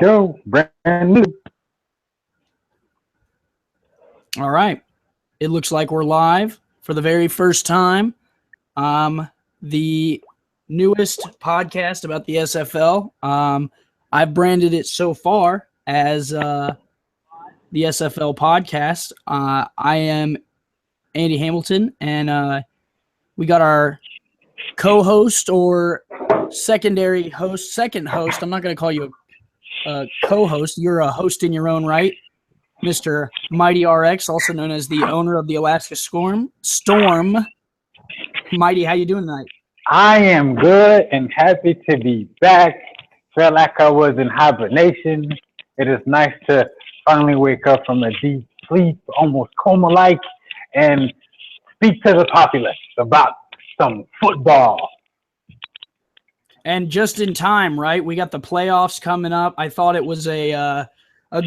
go. Brand new. All right. It looks like we're live for the very first time. The newest podcast about the SFL. I've branded it so far as the SFL Podcast. I am Andy Hamilton, and we got our co-host or second host. I'm not going to call you a co-host. You're a host in your own right. Mr. Mighty RX, also known as the owner of the Alaska Storm. Mighty, how you doing tonight? I am good and happy to be back. Felt like I was in hibernation. It is nice to finally wake up from a deep sleep, almost coma-like, and speak to the populace about some football. And just in time, right? We got the playoffs coming up. I thought it was a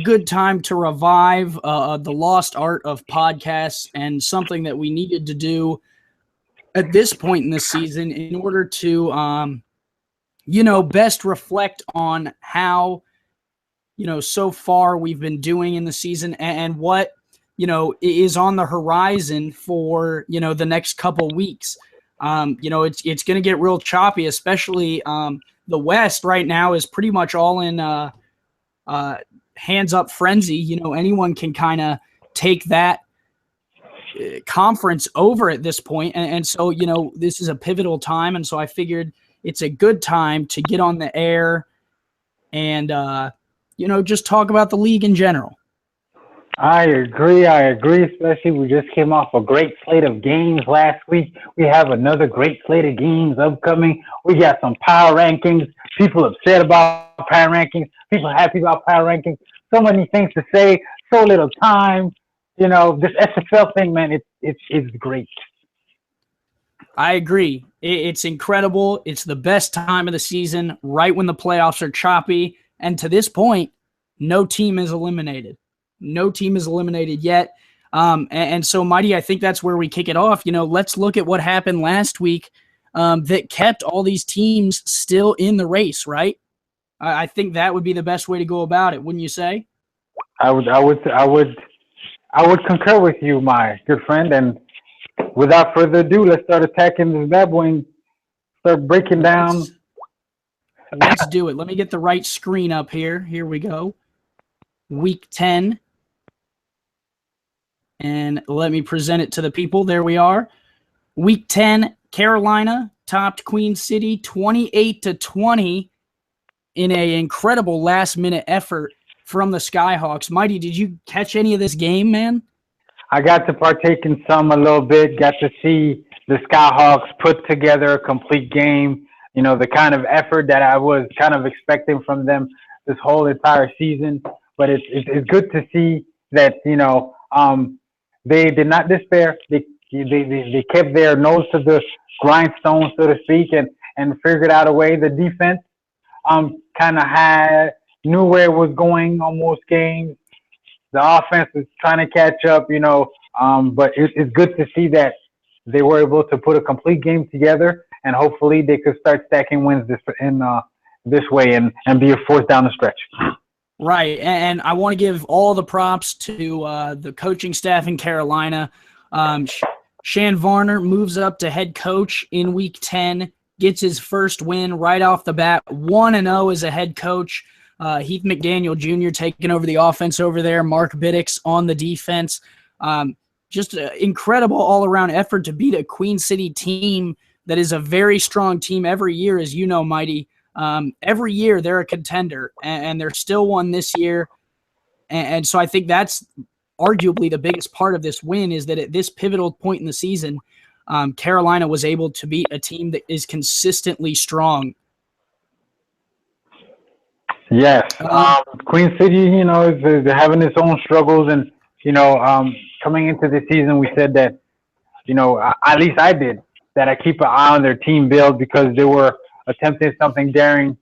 good time to revive the lost art of podcasts and something that we needed to do at this point in the season in order to, best reflect on how, so far we've been doing in the season and what, is on the horizon for, the next couple weeks. It's going to get real choppy, especially the West right now is pretty much all in hands up frenzy. Anyone can kind of take that conference over at this point. And so, this is a pivotal time. And so I figured it's a good time to get on the air and, just talk about the league in general. I agree, especially we just came off a great slate of games last week. We have another great slate of games upcoming. We got some power rankings. People upset about power rankings. People happy about power rankings. So many things to say, so little time. This SFL thing, man, it's great. I agree. It's incredible. It's the best time of the season, right when the playoffs are choppy. And to this point, no team is eliminated. No team is eliminated yet. And so, Mighty, I think that's where we kick it off. Let's look at what happened last week that kept all these teams still in the race, right? I think that would be the best way to go about it, wouldn't you say? I would concur with you, my good friend. And without further ado, let's start attacking this bad boy and start breaking down. Let's do it. Let me get the right screen up here. Here we go. Week 10. And let me present it to the people. There we are. Week 10, Carolina topped Queen City 28-20 in an incredible last-minute effort from the Skyhawks. Mighty, did you catch any of this game, man? I got to partake in some a little bit, got to see the Skyhawks put together a complete game, the kind of effort that I was kind of expecting from them this whole entire season. But it's good to see that, they did not despair. They kept their nose to the grindstone, so to speak, and figured out a way. The defense kind of knew where it was going on most games. The offense was trying to catch up, but it's good to see that they were able to put a complete game together, and hopefully they could start stacking wins this way and be a force down the stretch. Right, and I want to give all the props to the coaching staff in Carolina. Shan Varner moves up to head coach in Week 10, gets his first win right off the bat, 1-0 as a head coach. Heath McDaniel Jr. taking over the offense over there, Mark Biddix on the defense. Just an incredible all-around effort to beat a Queen City team that is a very strong team every year, as you know, Mighty. Every year they're a contender, and they're still one this year. And so I think that's arguably the biggest part of this win is that at this pivotal point in the season, Carolina was able to beat a team that is consistently strong. Yes. Queen City, is having its own struggles. And, coming into the season, we said that, at least I did, that I keep an eye on their team build because they were attempting something daring.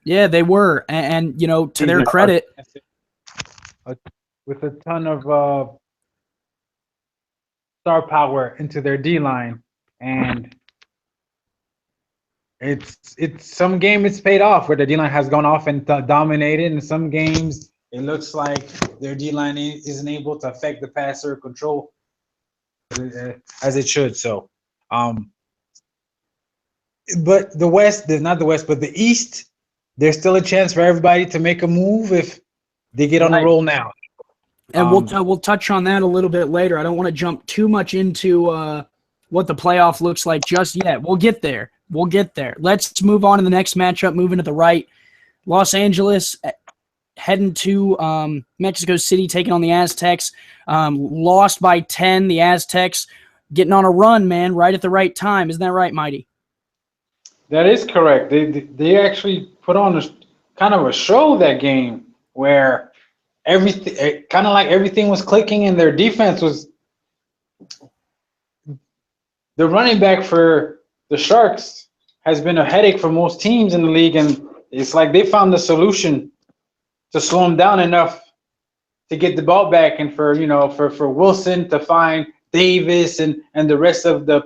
Yeah, they were. And to their credit. With a ton of star power into their D-line. And It's some game it's paid off where the D line has gone off and dominated, and some games it looks like their D line isn't able to affect the passer control as it should. So, but the West, there's not the West, but the East, there's still a chance for everybody to make a move if they get on the roll now. And we'll touch on that a little bit later. I don't want to jump too much into what the playoff looks like just yet. We'll get there. Let's move on to the next matchup, moving to the right. Los Angeles heading to Mexico City, taking on the Aztecs. Lost by 10. The Aztecs getting on a run, man, right at the right time. Isn't that right, Mighty? That is correct. They actually put on kind of a show that game where everything kind of like everything was clicking and their defense was. The running back for the Sharks has been a headache for most teams in the league, and it's like they found the solution to slow him down enough to get the ball back, and for Wilson to find Davis and the rest of the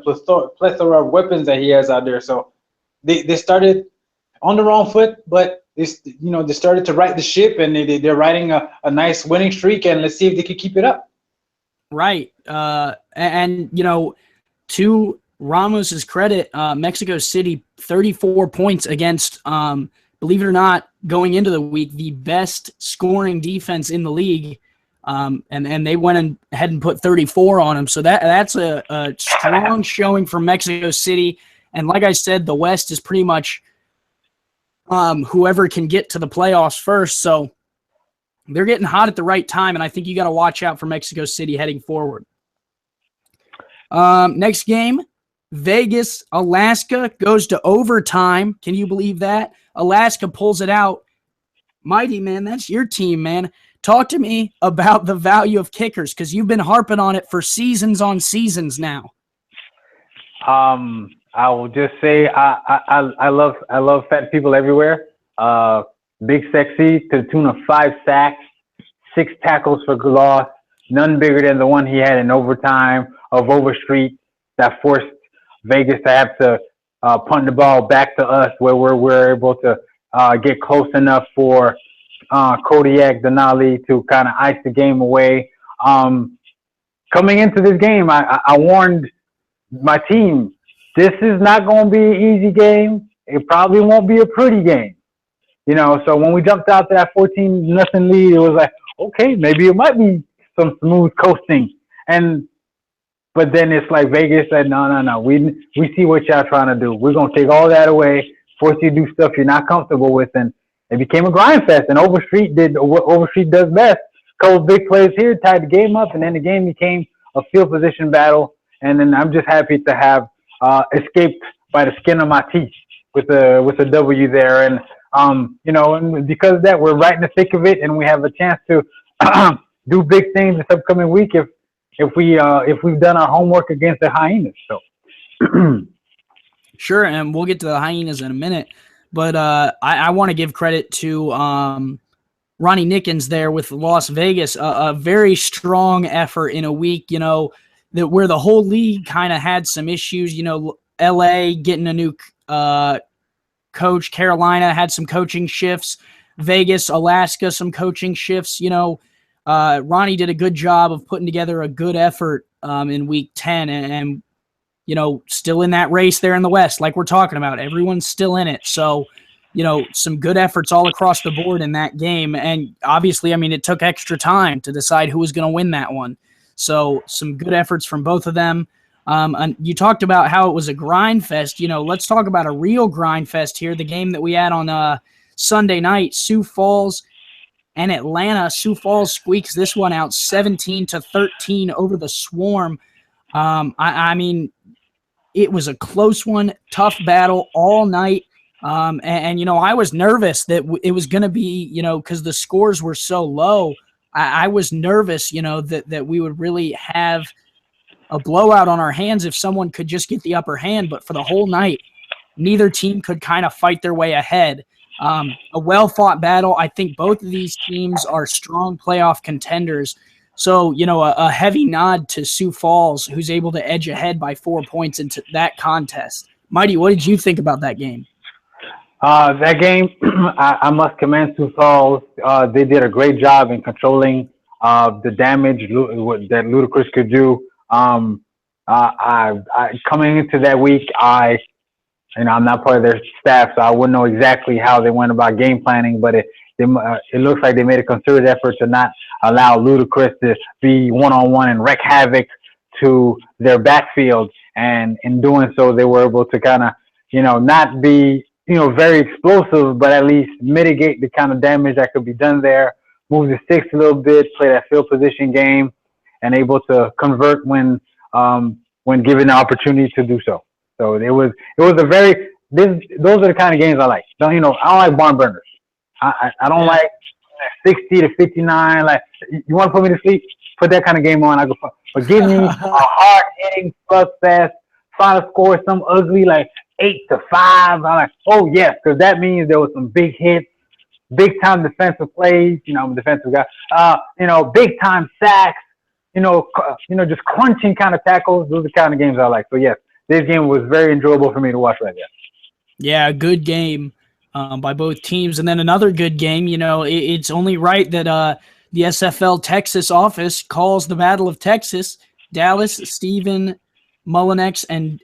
plethora of weapons that he has out there. So they started on the wrong foot, but they started to right the ship, and they're riding a nice winning streak, and let's see if they can keep it up. Right, and to Ramos's credit, Mexico City 34 points against, believe it or not, going into the week, the best scoring defense in the league, and they went ahead and put 34 on them. So that's a strong showing for Mexico City. And like I said, the West is pretty much whoever can get to the playoffs first. So they're getting hot at the right time, and I think you got to watch out for Mexico City heading forward. Next game, Vegas, Alaska goes to overtime. Can you believe that? Alaska pulls it out. Mighty, man, that's your team, man. Talk to me about the value of kickers, because you've been harping on it for seasons on seasons now. I will just say I love fat people everywhere. Big Sexy to the tune of 5 sacks, 6 tackles for loss, none bigger than the one he had in overtime of Overstreet that forced Vegas to have to punt the ball back to us, where we're able to get close enough for Kodiak Denali to kind of ice the game away. Coming into this game, I warned my team, this is not going to be an easy game. It probably won't be a pretty game. So when we jumped out to that 14-0 lead, it was like, okay, maybe it might be some smooth coasting. But then it's like Vegas said, no. We see what y'all trying to do. We're going to take all that away, force you to do stuff you're not comfortable with. And it became a grind fest. And Overstreet did what Overstreet does best. Couple big plays here, tied the game up, and then the game became a field position battle. And then I'm just happy to have escaped by the skin of my teeth with a W there. And, and because of that, we're right in the thick of it, and we have a chance to do big things this upcoming week if we've done our homework against the Hyenas. So sure, and we'll get to the Hyenas in a minute, but I want to give credit to Ronnie Nickens there with Las Vegas, a very strong effort in a week, that where the whole league kind of had some issues. LA getting a new coach, Carolina had some coaching shifts, Vegas, Alaska, some coaching shifts. Ronnie did a good job of putting together a good effort in week 10 and still in that race there in the West, like we're talking about. Everyone's still in it. So, some good efforts all across the board in that game. And obviously, it took extra time to decide who was going to win that one. So some good efforts from both of them. And you talked about how it was a grind fest. Let's talk about a real grind fest here. The game that we had on Sunday night, Sioux Falls and Atlanta. Sioux Falls squeaks this one out 17-13 over the Swarm. It was a close one, tough battle all night. And I was nervous that it was going to be, because the scores were so low. I was nervous, that we would really have a blowout on our hands if someone could just get the upper hand. But for the whole night, neither team could kind of fight their way ahead. A well-fought battle. I think both of these teams are strong playoff contenders. So, a heavy nod to Sioux Falls, who's able to edge ahead by 4 points into that contest. Mighty, what did you think about that game? That game, I must commend Sioux Falls. They did a great job in controlling the damage that Ludacris could do. Coming into that week, I'm not part of their staff, so I wouldn't know exactly how they went about game planning, but it looks like they made a concerted effort to not allow Ludacris to be one-on-one and wreak havoc to their backfield. And in doing so, they were able to kind of, not be, very explosive, but at least mitigate the kind of damage that could be done there, move the sticks a little bit, play that field position game, and able to convert when given the opportunity to do so. So it was those are the kind of games I like. I don't like barn burners. I don't like 60 to 59. Like, you want to put me to sleep? Put that kind of game on. I go, but give me a hard hitting, fast, final score, some ugly like 8-5. I'm like, oh yes, because that means there was some big hits, big time defensive plays. I'm a defensive guy. Big time sacks. Just crunching kind of tackles. Those are the kind of games I like. So yes, this game was very enjoyable for me to watch right there. Yeah, good game by both teams. And then another good game, it's only right that the SFL Texas office calls the Battle of Texas. Dallas, Stephen Mullinex, and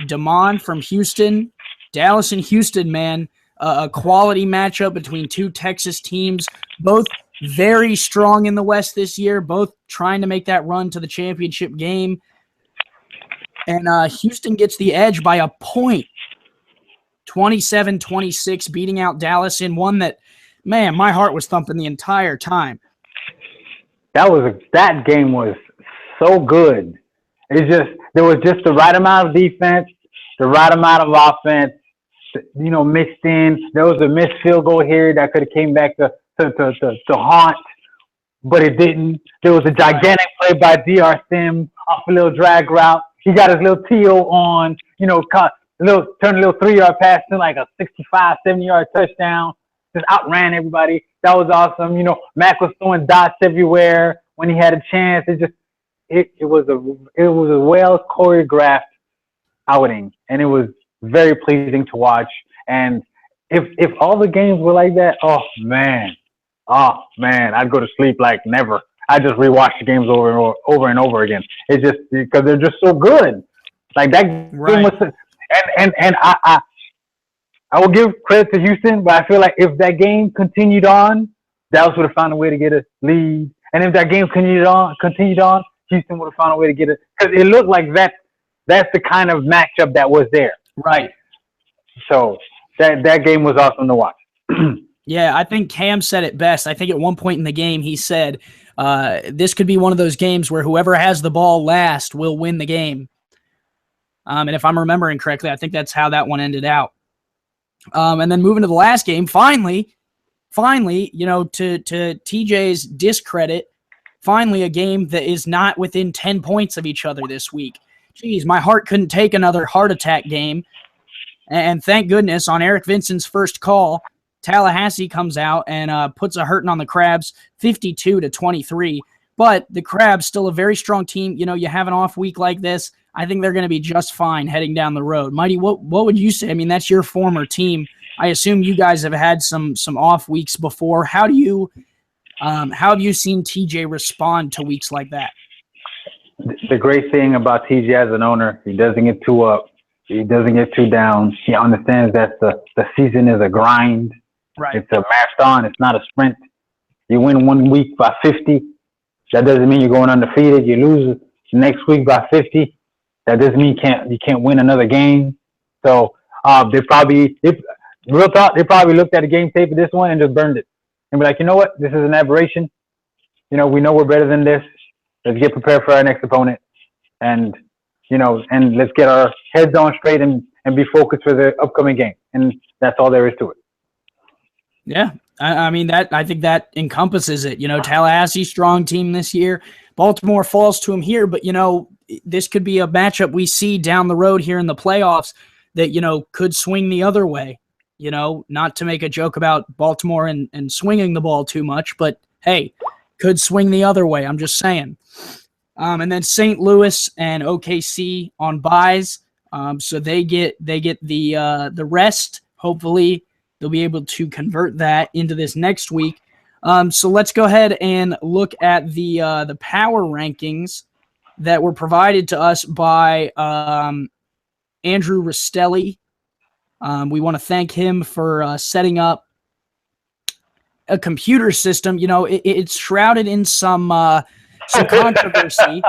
Damon from Houston. Dallas and Houston, man, a quality matchup between two Texas teams, both very strong in the West this year, both trying to make that run to the championship game. And Houston gets the edge by a point, 27-26, beating out Dallas in one that, man, my heart was thumping the entire time. That game was so good. There was just the right amount of defense, the right amount of offense, mixed in. There was a missed field goal here that could have came back to haunt, but it didn't. There was a gigantic play by DR Sim off a little drag route. He got his little TO on, turn a little 3-yard pass to like a 65, 70-yard touchdown. Just outran everybody. That was awesome. Mac was throwing dots everywhere when he had a chance. It was a well choreographed outing, and it was very pleasing to watch. And if all the games were like that, oh man, I'd go to sleep like never. I just rewatch the games over and over again. It's just because they're just so good. Like that game was, and I will give credit to Houston, but I feel like if that game continued on, Dallas would have found a way to get a lead. And if that game continued on, Houston would have found a way to get it, because it looked like that's the kind of matchup that was there. Right. So that game was awesome to watch. Yeah, I think Cam said it best. I think at one point in the game he said, this could be one of those games where whoever has the ball last will win the game. And if I'm remembering correctly, I think that's how that one ended out. And then moving to the last game, finally, to TJ's discredit, finally a game that is not within 10 points of each other this week. Jeez, my heart couldn't take another heart attack game. And thank goodness on Eric Vincent's first call, Tallahassee comes out and puts a hurting on the Crabs, 52-23. But the Crabs still a very strong team. You have an off week like this, I think they're going to be just fine heading down the road. Mighty, what would you say? I mean, that's your former team. I assume you guys have had some off weeks before. How have you seen TJ respond to weeks like that? The great thing about TJ as an owner, he doesn't get too up. He doesn't get too down. He understands that the season is a grind. Right. It's a marathon. It's not a sprint. You win one week by 50. That doesn't mean you're going undefeated. You lose next week by 50. That doesn't mean you can't win another game. So they probably looked at the game tape of this one and just burned it. And be like, you know what? This is an aberration. We know we're better than this. Let's get prepared for our next opponent. And let's get our heads on straight and be focused for the upcoming game. And that's all there is to it. Yeah. I mean, I think that encompasses it. Tallahassee, strong team this year. Baltimore falls to them here, but, this could be a matchup we see down the road here in the playoffs that, could swing the other way. Not to make a joke about Baltimore and swinging the ball too much, but, hey, could swing the other way. I'm just saying. And then St. Louis and OKC on byes. So they get the rest. Hopefully, they'll be able to convert that into this next week. So let's go ahead and look at the power rankings that were provided to us by Andrew Rastelli. We want to thank him for setting up a computer system. You know, it's shrouded in some controversy.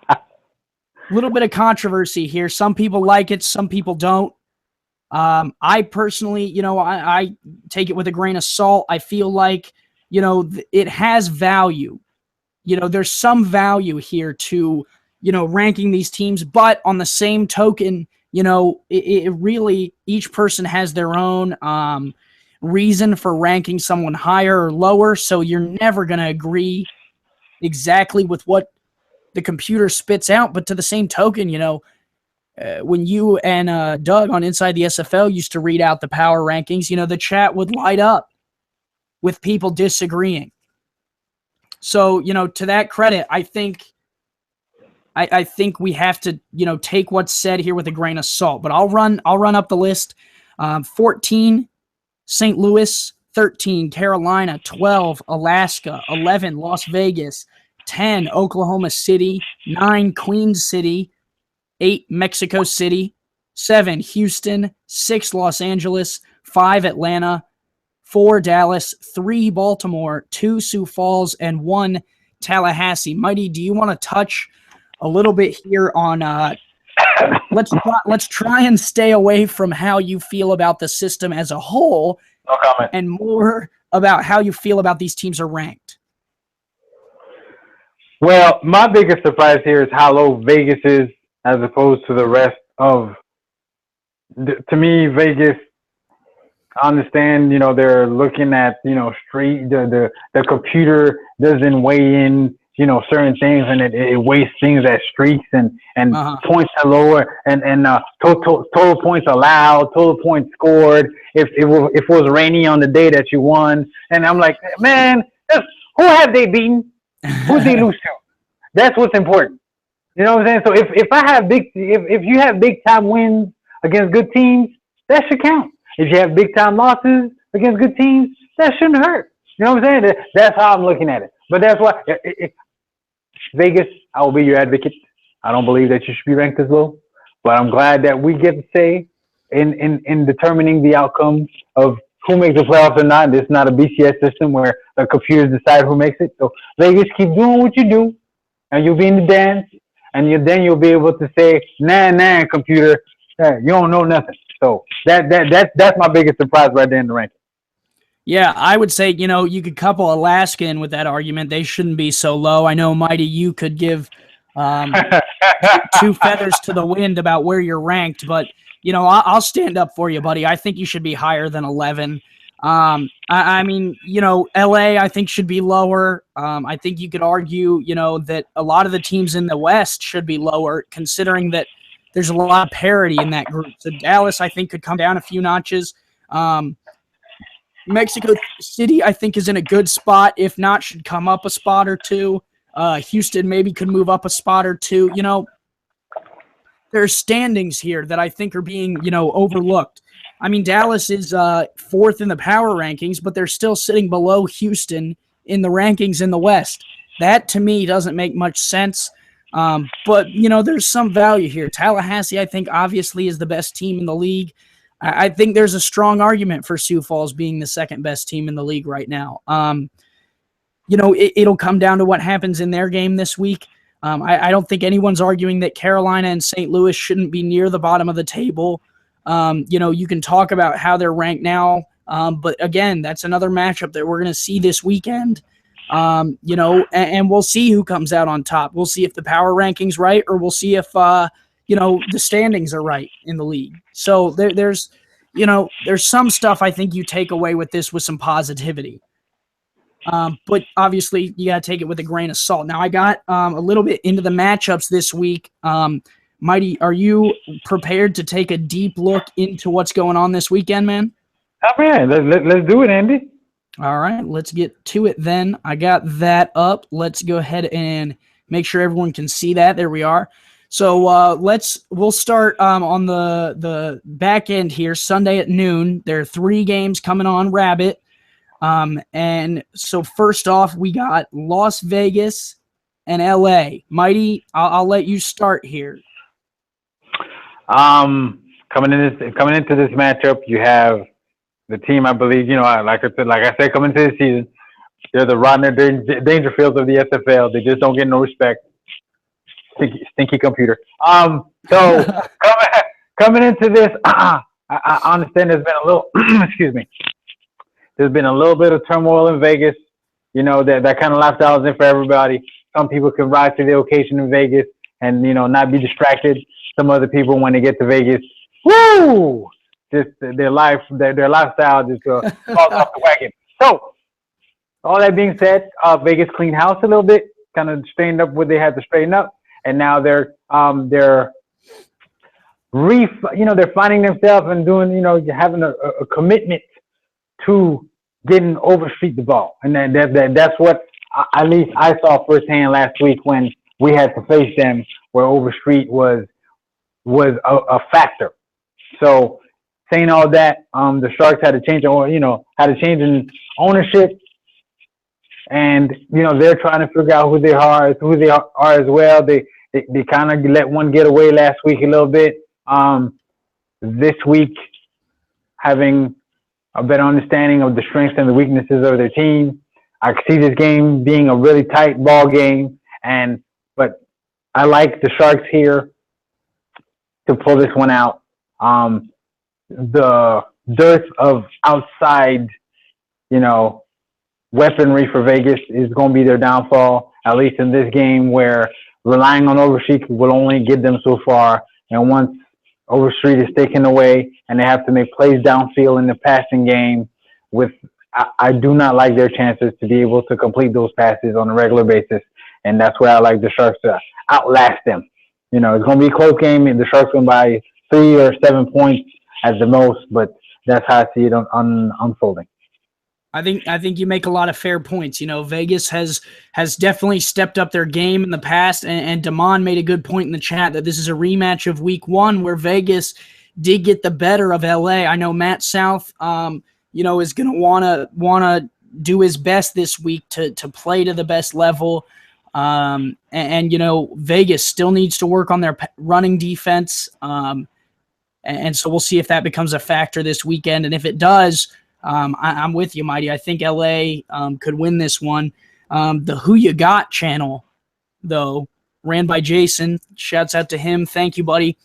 A little bit of controversy here. Some people like it, some people don't. I personally, you know, I take it with a grain of salt. I feel like, you know, it has value. You know, there's some value here to, you know, ranking these teams, but on the same token, you know, it really, each person has their own reason for ranking someone higher or lower, so you're never going to agree exactly with what the computer spits out. But to the same token, you know, when you and Doug on Inside the SFL used to read out the power rankings, you know, the chat would light up with people disagreeing. So, you know, to that credit, I think we have to, you know, take what's said here with a grain of salt. But I'll run up the list. 14, St. Louis. 13, Carolina. 12, Alaska. 11, Las Vegas. 10, Oklahoma City. 9, Queens City. 8, Mexico City. 7, Houston. 6, Los Angeles. 5, Atlanta. 4, Dallas. 3, Baltimore. 2, Sioux Falls. And 1, Tallahassee. Mighty, do you want to touch a little bit here on let's try and stay away from how you feel about the system as a whole, no comment, and more about how you feel about these teams are ranked? Well, my biggest surprise here is how low Vegas is as opposed to the rest of. To me, Vegas, I understand, you know, they're looking at, you know, the computer doesn't weigh in, you know, certain things, and it weighs things as streaks and points are lower, and total points allowed, total points scored, if it was rainy on the day that you won. And I'm like, man, who have they beaten? Who did they lose to? That's what's important. You know what I'm saying? So if you have big time wins against good teams, that should count. If you have big time losses against good teams, that shouldn't hurt. You know what I'm saying? That's how I'm looking at it. But that's why Vegas, I will be your advocate. I don't believe that you should be ranked as low, but I'm glad that we get to say in determining the outcome of who makes the playoffs or not. This is not a BCS system where the computers decide who makes it. So Vegas, keep doing what you do, and you'll be in the dance, and then you'll be able to say, nah, computer, you don't know nothing. So that's my biggest surprise right there in the ranking. Yeah, I would say, you know, you could couple Alaska in with that argument. They shouldn't be so low. I know, Mighty, you could give 2 feathers to the wind about where you're ranked, but, you know, I'll stand up for you, buddy. I think you should be higher than 11. I mean, you know, LA, I think, should be lower. I think you could argue, you know, that a lot of the teams in the West should be lower, considering that there's a lot of parity in that group. So Dallas, I think, could come down a few notches. Mexico City, I think, is in a good spot. If not, should come up a spot or two. Houston maybe could move up a spot or two. You know, there's standings here that I think are being, you know, overlooked. I mean, Dallas is 4th in the power rankings, but they're still sitting below Houston in the rankings in the West. That, to me, doesn't make much sense. But, you know, there's some value here. Tallahassee, I think, obviously is the best team in the league. I think there's a strong argument for Sioux Falls being the second best team in the league right now. You know, it'll come down to what happens in their game this week. I don't think anyone's arguing that Carolina and St. Louis shouldn't be near the bottom of the table. You know, you can talk about how they're ranked now, but again, that's another matchup that we're going to see this weekend. You know, and we'll see who comes out on top. We'll see if the power ranking's right, or we'll see if you know, the standings are right in the league. So there's some stuff I think you take away with this with some positivity. But obviously you got to take it with a grain of salt. Now I got a little bit into the matchups this week. Mighty, are you prepared to take a deep look into what's going on this weekend, man? Oh, man, let's do it, Andy. All right, let's get to it then. I got that up. Let's go ahead and make sure everyone can see that. There we are. So we'll start on the back end here. Sunday at noon. There are 3 games coming on Rabbit. And so first off, we got Las Vegas and LA. Mighty, I'll let you start here. Coming into this matchup, you have the team. I believe, like I said, coming into the season, they're the Rodney Dangerfields of the SFL. They just don't get no respect. Stinky computer. So coming into this, I understand there's been a little, excuse me, there's been a little bit of turmoil in Vegas. That kind of lifestyle is in for everybody. Some people can rise to the occasion in Vegas and, not be distracted. Some other people, when they get to Vegas, woo, just their lifestyle just falls off the wagon. So, all that being said, Vegas cleaned house a little bit, kind of straightened up what they had to straighten up. And now they're finding themselves and doing, having a commitment to getting Overstreet the ball. And that's what at least I saw firsthand last week when we had to face them, where Overstreet was a factor. So saying all that, the Sharks had a change in ownership. And, they're trying to figure out who they are as well. They kind of let one get away last week a little bit. This week, having a better understanding of the strengths and the weaknesses of their team. I see this game being a really tight ball game, but I like the Sharks here to pull this one out. The dearth of outside, weaponry for Vegas is going to be their downfall, at least in this game, where relying on Overstreet will only get them so far. And once Overstreet is taken away and they have to make plays downfield in the passing game, I do not like their chances to be able to complete those passes on a regular basis. And that's where I like the Sharks to outlast them. It's going to be a close game, and the Sharks going by 3 or 7 points at the most, but that's how I see it unfolding. I think you make a lot of fair points. Vegas has definitely stepped up their game in the past, and Damon made a good point in the chat that this is a rematch of Week 1 where Vegas did get the better of LA. I know Matt South, is going to wanna do his best this week to play to the best level, and Vegas still needs to work on their running defense, and so we'll see if that becomes a factor this weekend, and if it does. I'm with you, Mighty. I think LA could win this one. The Who You Got channel, though, ran by Jason. Shouts out to him. Thank you, buddy.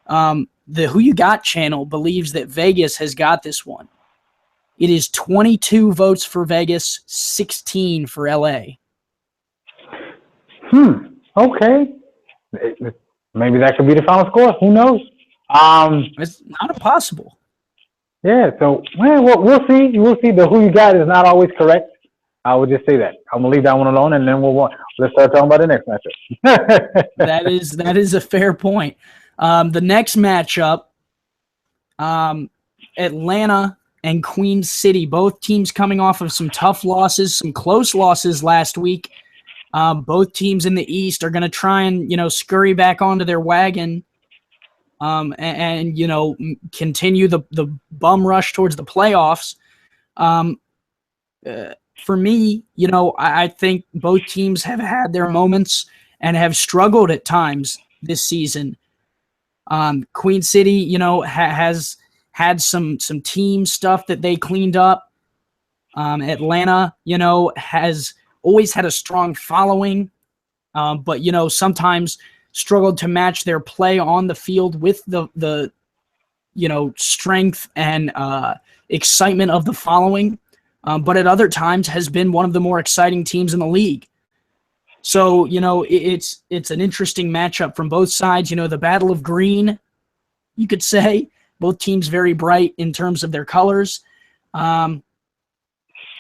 The Who You Got channel believes that Vegas has got this one. It is 22 votes for Vegas, 16 for LA. Okay. Maybe that could be the final score. Who knows? It's not impossible. Yeah, so we'll see. We'll see. The Who You Got is not always correct. I would just say that. I'm gonna leave that one alone, and then let's start talking about the next matchup. That is a fair point. The next matchup, Atlanta and Queen City, both teams coming off of some tough losses, some close losses last week. Both teams in the East are going to try and scurry back onto their wagon. And continue the bum rush towards the playoffs. For me, I think both teams have had their moments and have struggled at times this season. Queen City, has had some team stuff that they cleaned up. Atlanta, has always had a strong following, but sometimes struggled to match their play on the field with the strength and excitement of the following, but at other times has been one of the more exciting teams in the league. So, it's an interesting matchup from both sides. The Battle of Green, you could say. Both teams very bright in terms of their colors. And,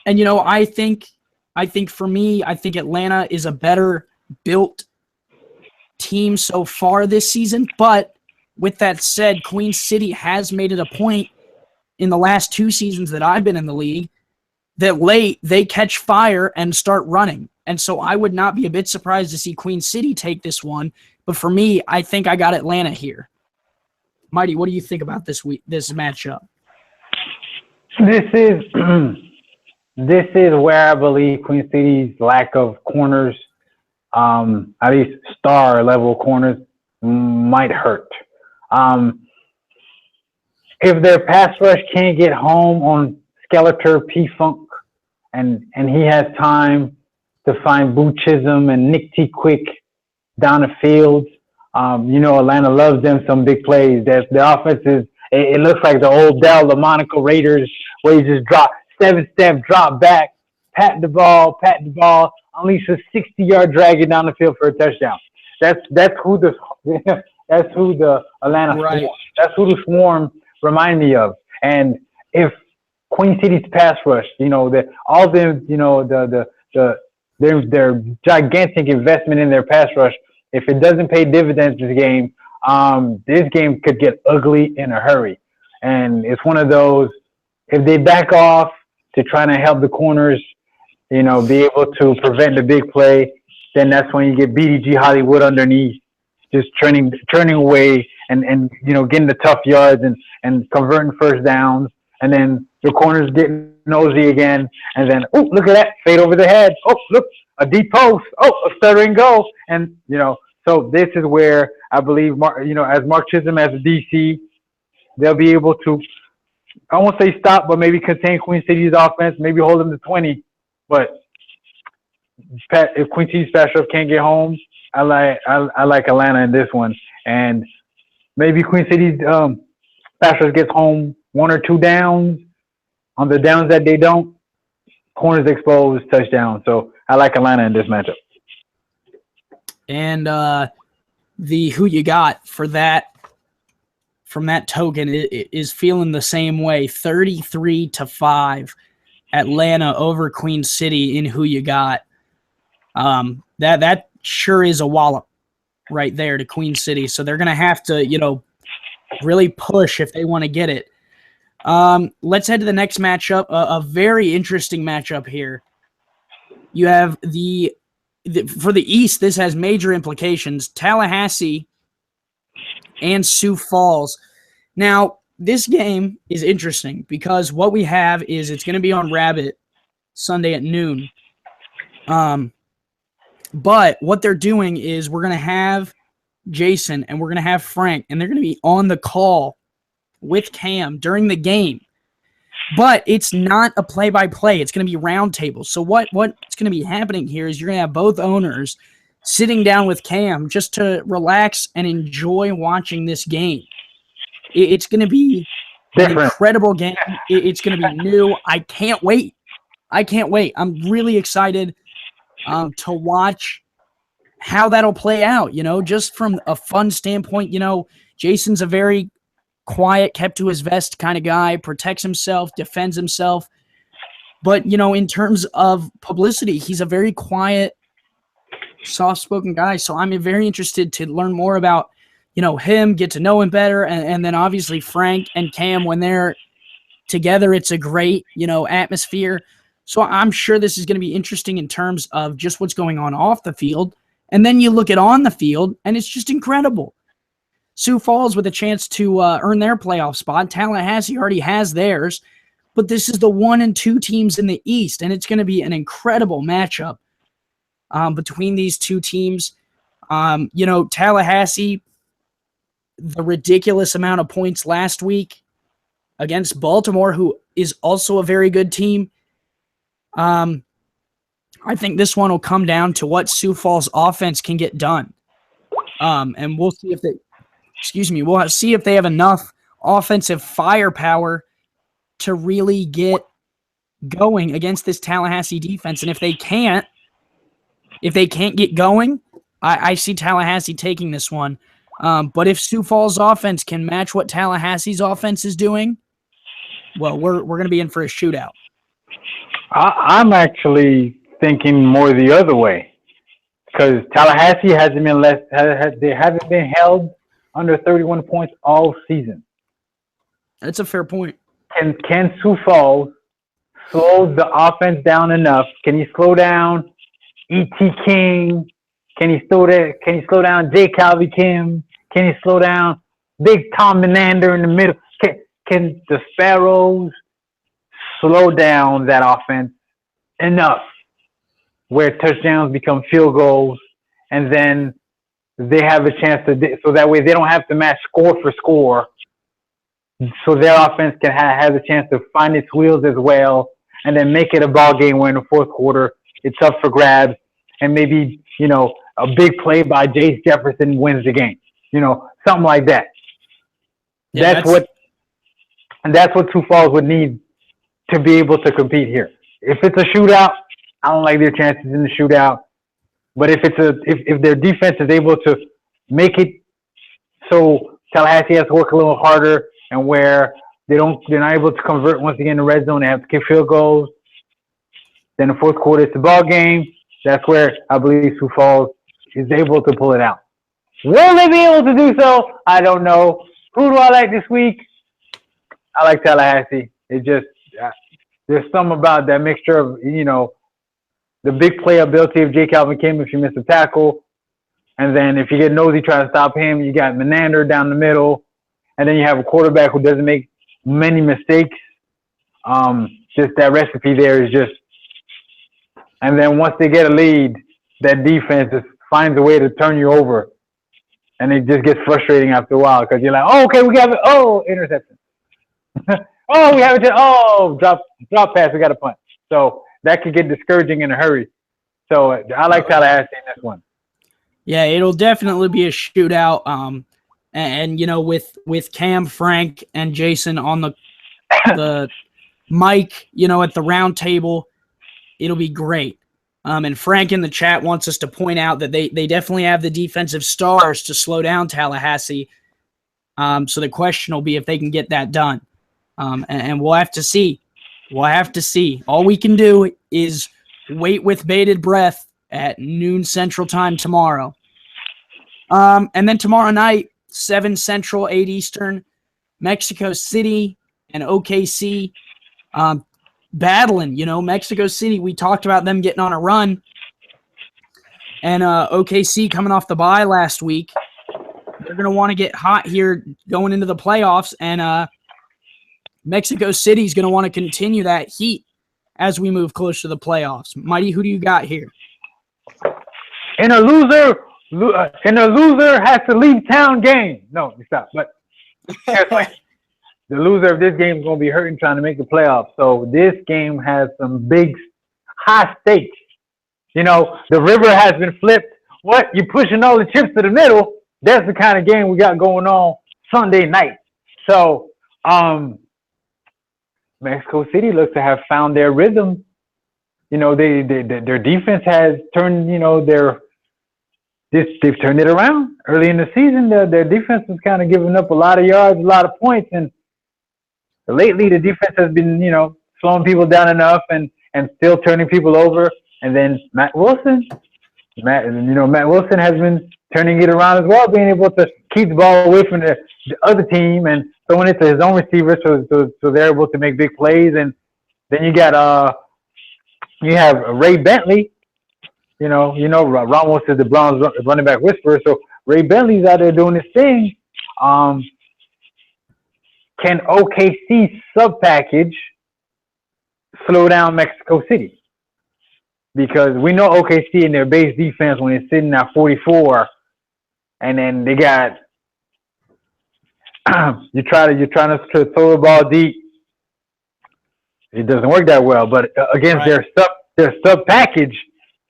I think for me, I think Atlanta is a better built team so far this season, but with that said, Queen City has made it a point in the last 2 seasons that I've been in the league that late they catch fire and start running. And so I would not be a bit surprised to see Queen City take this one But for me, I think I got Atlanta here. Mighty, what do you think about this matchup? This is this is where I believe Queen City's lack of corners, at least star level corners, might hurt. If their pass rush can't get home on Skeletor P-Funk and he has time to find Boo Chisholm and Nick T. Quick down the field, Atlanta loves them some big plays. The offense is, it looks like the old Del LaMonica Raiders where you just drop, 7-step, drop back, pat the ball, unleash a 60-yard drag down the field for a touchdown. That's who the Atlanta right. Swarm, that's who the Swarm remind me of. And if Queen City's pass rush, their gigantic investment in their pass rush, if it doesn't pay dividends this game could get ugly in a hurry. And it's one of those, if they back off to try to help the corners, be able to prevent the big play, then that's when you get BDG Hollywood underneath, just turning away and getting the tough yards and converting first downs. And then the corners getting nosy again. And then, oh, look at that, fade over the head. Oh, look, a deep post. Oh, a stuttering goal. And, so this is where I believe, as Mark Chisholm as a DC, they'll be able to, I won't say stop, but maybe contain Queen City's offense, maybe hold them to 20. But if Queen City's pass rush can't get home, I like Atlanta in this one. And maybe Queen City's pass rush gets home 1 or 2 downs. On the downs that they don't, corners exposed, touchdown. So I like Atlanta in this matchup. And the who you got for that, from that token, is feeling the same way. 33-5, Atlanta over Queen City in who you got. That sure is a wallop right there to Queen City. So they're gonna have to, really push if they want to get it. Let's head to the next matchup. A very interesting matchup here. You have for the East, this has major implications. Tallahassee and Sioux Falls. Now, this game is interesting because what we have is it's going to be on Rabbit Sunday at noon. But what they're doing is we're going to have Jason and we're going to have Frank, and they're going to be on the call with Cam during the game. But it's not a play-by-play. It's going to be roundtable. So what's going to be happening here is you're going to have both owners sitting down with Cam just to relax and enjoy watching this game. It's going to be an incredible game. It's going to be new. I can't wait. I'm really excited to watch how that'll play out, just from a fun standpoint. Jason's a very quiet, kept to his vest kind of guy, protects himself, defends himself. But, in terms of publicity, he's a very quiet, soft-spoken guy. So I'm very interested to learn more about, him, get to know him better. And then obviously Frank and Cam, when they're together, it's a great, atmosphere. So I'm sure this is going to be interesting in terms of just what's going on off the field. And then you look at on the field, and it's just incredible. Sioux Falls with a chance to earn their playoff spot. Tallahassee already has theirs. But this is the 1 and 2 teams in the East, and it's going to be an incredible matchup between these two teams. Tallahassee, the ridiculous amount of points last week against Baltimore, who is also a very good team. I think this one will come down to what Sioux Falls offense can get done. And we'll see if we'll see if they have enough offensive firepower to really get going against this Tallahassee defense. And if they can't get going, I see Tallahassee taking this one. But if Sioux Falls offense can match what Tallahassee's offense is doing, well, we're going to be in for a shootout. I'm actually thinking more the other way, because Tallahassee hasn't been held under 31 points all season. That's a fair point. Can Sioux Falls slow the offense down enough? Can he slow down E.T. King, Can he slow down Jay Calvi Kim? Can he slow down Big Tom Menander in the middle? Can the Sparrows slow down that offense enough where touchdowns become field goals, and then they have a chance to, so that way they don't have to match score for score, so their offense can have a chance to find its wheels as well, and then make it a ball game where in the fourth quarter it's up for grabs, and maybe, a big play by Jace Jefferson wins the game, something like that. Yeah, that's what Sioux Falls would need to be able to compete here. If it's a shootout, I don't like their chances in the shootout. But if their defense is able to make it so Tallahassee has to work a little harder, and where they're not able to convert once again in the red zone, they have to kick field goals, then the fourth quarter it's a ball game. That's where I believe Sioux Falls is able to pull it out. Will they be able to do so? I don't know. Who do I like this week? I like Tallahassee. It just there's something about that mixture of the big playability of Jay Calvin Kim if you miss a tackle, and then if you get nosy trying to stop him, you got Menander down the middle, and then you have a quarterback who doesn't make many mistakes. Just that recipe there is just, and then once they get a lead, that defense just finds a way to turn you over, and it just gets frustrating after a while because you're like, oh, okay, we got it. Oh, interception. Oh, we have it. Oh, drop pass. We got a punt. So that could get discouraging in a hurry. So I like Tallahassee in this one. Yeah, it'll definitely be a shootout. And with Cam, Frank, and Jason on the mic, at the round table, it'll be great. And Frank in the chat wants us to point out that they definitely have the defensive stars to slow down Tallahassee. So the question will be if they can get that done. And we'll have to see. All we can do is wait with bated breath at noon Central Time tomorrow. And then tomorrow night, 7 Central, 8 Eastern, Mexico City and OKC battling. Mexico City, we talked about them getting on a run. And OKC coming off the bye last week. They're going to want to get hot here going into the playoffs. And Mexico City is going to want to continue that heat as we move closer to the playoffs. Mighty, who do you got here? In a loser has to leave town game. No, stop. But the loser of this game is going to be hurting trying to make the playoffs. So this game has some big, high stakes. The river has been flipped. What? You're pushing all the chips to the middle. That's the kind of game we got going on Sunday night. So, Mexico City looks to have found their rhythm. Their defense has turned, they've turned it around. Early in the season, their defense was kind of giving up a lot of yards, a lot of points, and lately the defense has been, slowing people down enough and still turning people over. And then Matt Wilson has been turning it around as well, being able to keep the ball away from the other team and throwing it to his own receivers so they're able to make big plays. And then you have Ray Bentley. Ramos is the Browns running back whisperer. So Ray Bentley's out there doing his thing. Can OKC sub-package slow down Mexico City? Because we know OKC in their base defense when it's sitting at 44, and then they got you're trying to throw the ball deep. It doesn't work that well. But against their sub package,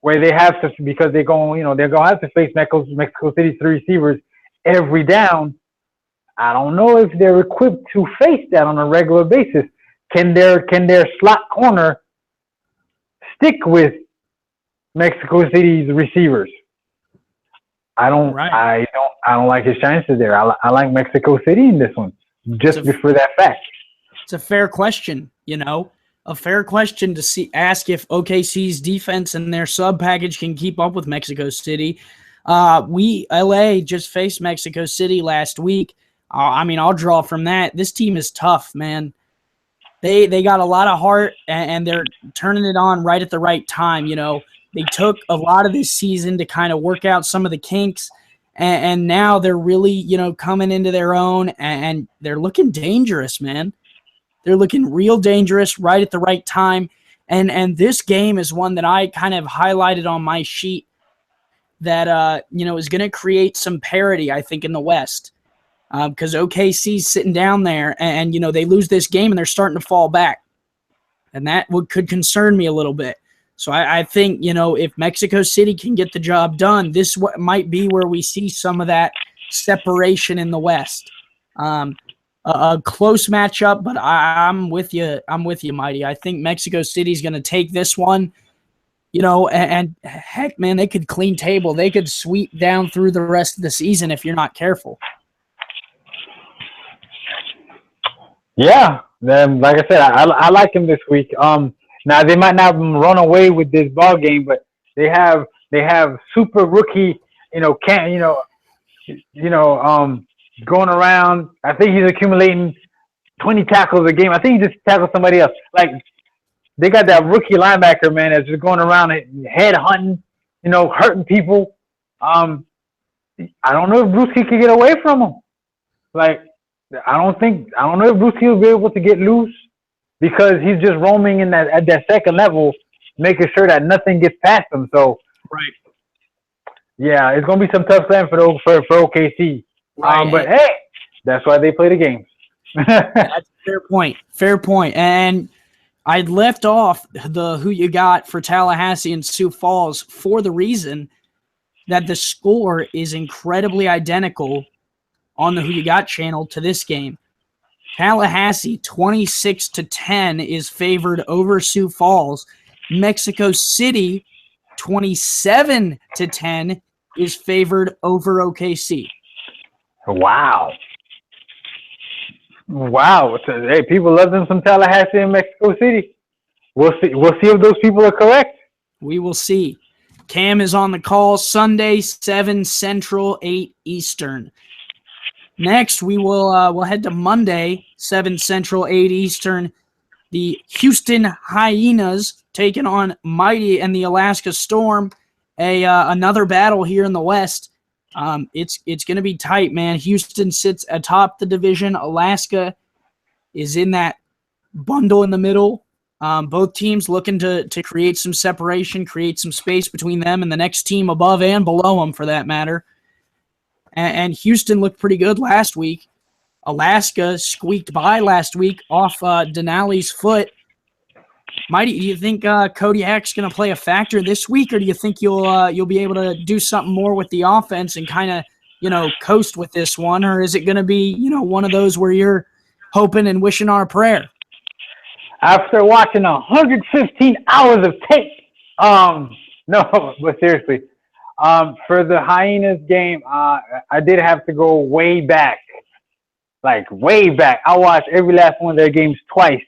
where they have to, because they're gonna have to face Mexico City's 3 receivers every down. I don't know if they're equipped to face that on a regular basis. Can their slot corner stick with Mexico City's receivers? I don't like his chances there. I like Mexico City in this one, just for that fact. It's a fair question, a fair question to ask if OKC's defense and their sub package can keep up with Mexico City. LA just faced Mexico City last week. I'll draw from that. This team is tough, man. They got a lot of heart, and they're turning it on right at the right time. They took a lot of this season to kind of work out some of the kinks, and now they're really, coming into their own, and they're looking dangerous, man. They're looking real dangerous right at the right time. And this game is one that I kind of highlighted on my sheet that, is going to create some parity, I think, in the West. Because OKC's sitting down there and, they lose this game and they're starting to fall back. And that could concern me a little bit. So I think, if Mexico City can get the job done, this might be where we see some of that separation in the West. A close matchup, but I'm with you. I'm with you, Mighty. I think Mexico City's going to take this one, and heck, man, they could clean table. They could sweep down through the rest of the season if you're not careful. Yeah, then like I said, I like him this week. Now they might not run away with this ball game, but they have super rookie, going around. I think he's accumulating 20 tackles a game. I think he just tackled somebody else. Like, they got that rookie linebacker, man, that's just going around head hunting, hurting people. I don't know if Brewski could get away from him. Like, I don't know if Brewski will be able to get loose because he's just roaming at that second level, making sure that nothing gets past him. So, right. Yeah, it's gonna be some tough time for OKC. Right. But hey, that's why they play the games. That's a fair point. Fair point. And I left off the who you got for Tallahassee and Sioux Falls for the reason that the score is incredibly identical on the Who You Got channel to this game. Tallahassee 26-10 is favored over Sioux Falls. Mexico City 27-10 is favored over OKC. Wow. Hey, people love them some Tallahassee and Mexico City. We'll see if those people are correct. We will see. Cam is on the call Sunday, 7 Central, 8 Eastern. Next, we will we'll head to Monday, 7 Central, 8 Eastern. The Houston Hyenas taking on Mighty and the Alaska Storm. Another battle here in the West. It's going to be tight, man. Houston sits atop the division. Alaska is in that bundle in the middle. Both teams looking to create some separation, create some space between them and the next team above and below them, for that matter. And Houston looked pretty good last week. Alaska squeaked by last week off Denali's foot. Mighty, do you think Kodiak's going to play a factor this week, or do you think you'll be able to do something more with the offense and kind of coast with this one, or is it going to be one of those where you're hoping and wishing on a prayer? After watching 115 hours of tape, no, but seriously, for the Hyenas game, I did have to go way back, like way back. I watched every last one of their games twice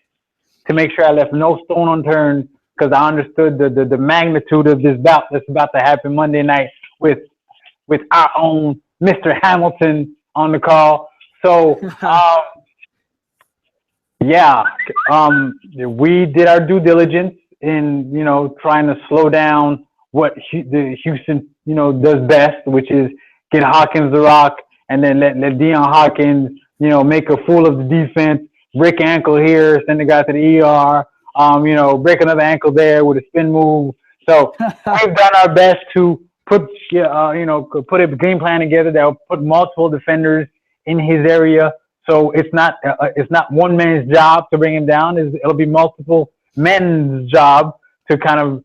to make sure I left no stone unturned, because I understood the magnitude of this bout that's about to happen Monday night with our own Mr. Hamilton on the call. So, we did our due diligence in, trying to slow down what the Houston, does best, which is get Hawkins the rock and then let Deion Hawkins, make a fool of the defense, break ankle here, send the guy to the ER, break another ankle there with a spin move. So we've done our best to put a game plan together that will put multiple defenders in his area. So it's not one man's job to bring him down. It'll be multiple men's job to kind of,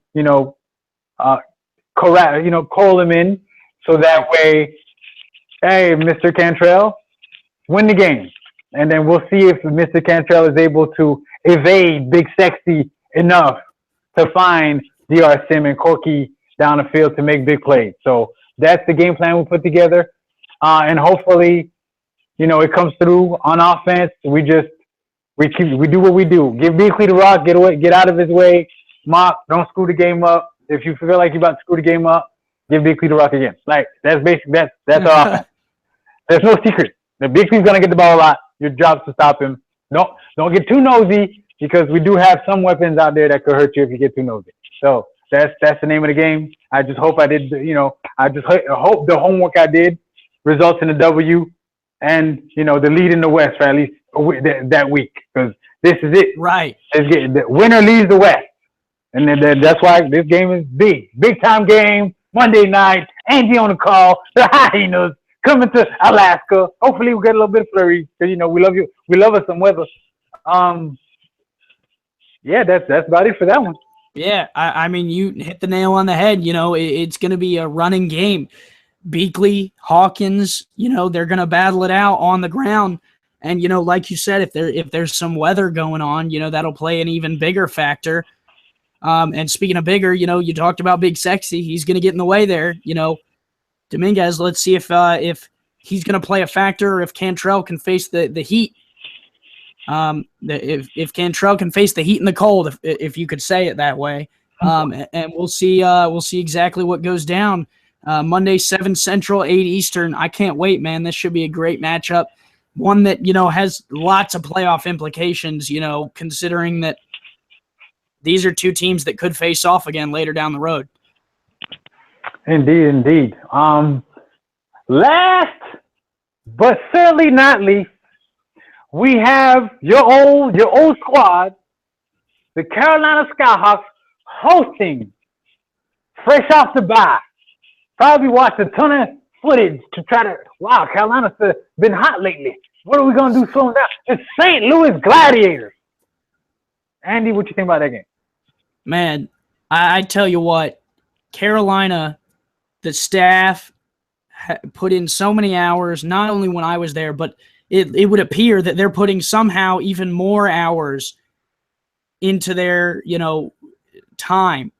call him in. So that way, hey, Mr. Cantrell, win the game. And then we'll see if Mr. Cantrell is able to evade Big Sexy enough to find D.R. Sim and Corky down the field to make big plays. So that's the game plan we put together. And hopefully, it comes through on offense. We do what we do. Give Beakley the rock, get out of his way. Mock, don't screw the game up. If you feel like you're about to screw the game up, give Beakley the rock again. Like, that's basic. That's our offense. There's no secret. The Beakley's gonna get the ball a lot. Your job's to stop him. Don't get too nosy, because we do have some weapons out there that could hurt you if you get too nosy. So That's the name of the game. I just hope I did. I just hope the homework I did results in a W, and the lead in the West for at least that week, because this is it. Right. The winner leaves the West, and that's why this game is big time game. Monday night, Angie on the call. The Hyenas coming to Alaska. Hopefully we get a little bit of flurry, because we love you. We love us some weather. Yeah, that's about it for that one. Yeah, I mean, you hit the nail on the head. It's going to be a running game. Beakley, Hawkins, they're going to battle it out on the ground. And, like you said, if there's some weather going on, that'll play an even bigger factor. And speaking of bigger, you talked about Big Sexy. He's going to get in the way there. Dominguez, let's see if he's going to play a factor, or if Cantrell can face the heat. If Cantrell can face the heat and the cold, if you could say it that way. And we'll see exactly what goes down. Monday, 7 Central, 8 Eastern. I can't wait, man. This should be a great matchup. One that, has lots of playoff implications, considering that these are two teams that could face off again later down the road. Indeed. Last, but certainly not least, we have your old squad, the Carolina Skyhawks, hosting, fresh off the bye. Probably watched a ton of footage to try to, wow, Carolina's been hot lately. What are we going to do slow them down? It's St. Louis Gladiators. Andy, what you think about that game? Man, I tell you what, Carolina, the staff put in so many hours, not only when I was there, but it would appear that they're putting somehow even more hours into their, time,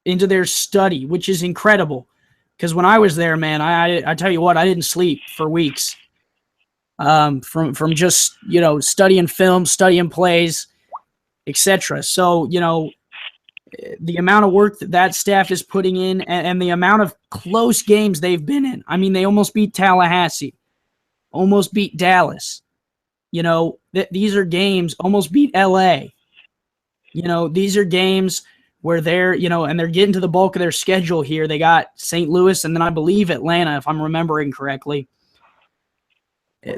into their study, which is incredible. Because when I was there, man, I tell you what, I didn't sleep for weeks from just, studying film, studying plays, etc. So, the amount of work that staff is putting in, and the amount of close games they've been in. I mean, they almost beat Tallahassee, almost beat Dallas. These are games, almost beat LA. These are games where they're, and they're getting to the bulk of their schedule here. They got St. Louis and then I believe Atlanta, if I'm remembering correctly.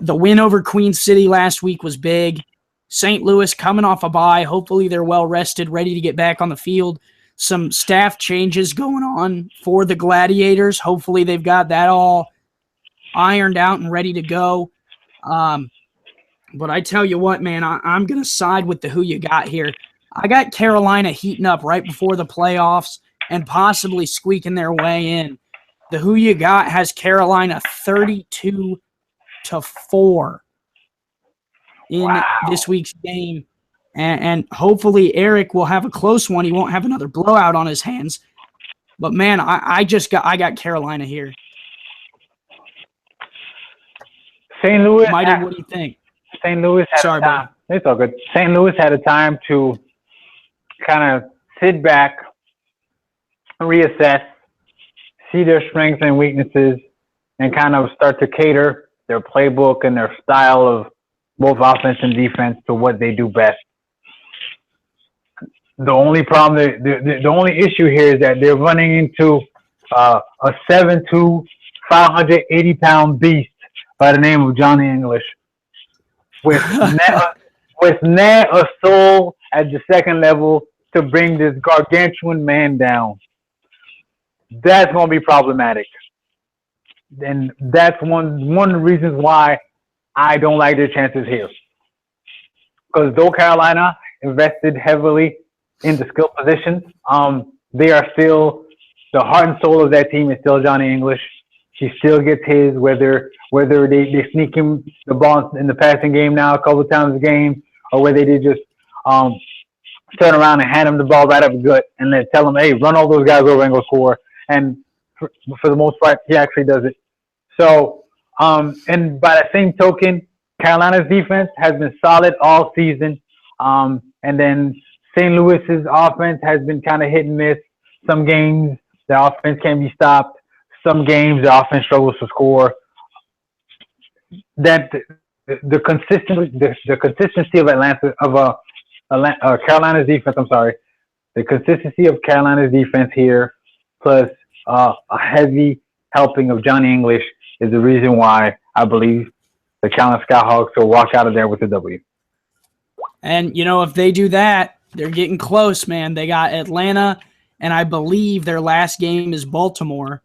The win over Queen City last week was big. St. Louis coming off a bye. Hopefully they're well rested, ready to get back on the field. Some staff changes going on for the Gladiators. Hopefully they've got that all ironed out and ready to go. But I tell you what, man, I'm going to side with the who you got here. I got Carolina heating up right before the playoffs and possibly squeaking their way in. The who you got has Carolina 32-4 in this week's game. And hopefully Eric will have a close one. He won't have another blowout on his hands. But, man, I got Carolina here. St. Louis. Mighty, what do you think? St. Louis had Sorry, time. It's all good. St. Louis had a time to kind of sit back, reassess, see their strengths and weaknesses, and kind of start to cater their playbook and their style of both offense and defense to what they do best. The only problem, the only issue here is that they're running into a 7'2", 580-pound beast by the name of Johnny English, with net a soul at the second level to bring this gargantuan man down. That's going to be problematic. And that's one of the reasons why I don't like their chances here. Because though Carolina invested heavily in the skill positions, they are still, the heart and soul of that team is still Johnny English. He still gets his, whether they sneak him the ball in the passing game now a couple of times a game, or whether they just turn around and hand him the ball right up the gut and then tell him, hey, run all those guys over and go score. And for the most part, he actually does it. So, and by the same token, Carolina's defense has been solid all season. And then St. Louis's offense has been kind of hit and miss. Some games, the offense can be stopped. Some games, the offense struggles to score. That the consistency of Carolina's defense, the consistency of Carolina's defense here, plus a heavy helping of Johnny English, is the reason why I believe the Carolina Skyhawks will walk out of there with a W. And, if they do that, they're getting close, man. They got Atlanta, and I believe their last game is Baltimore.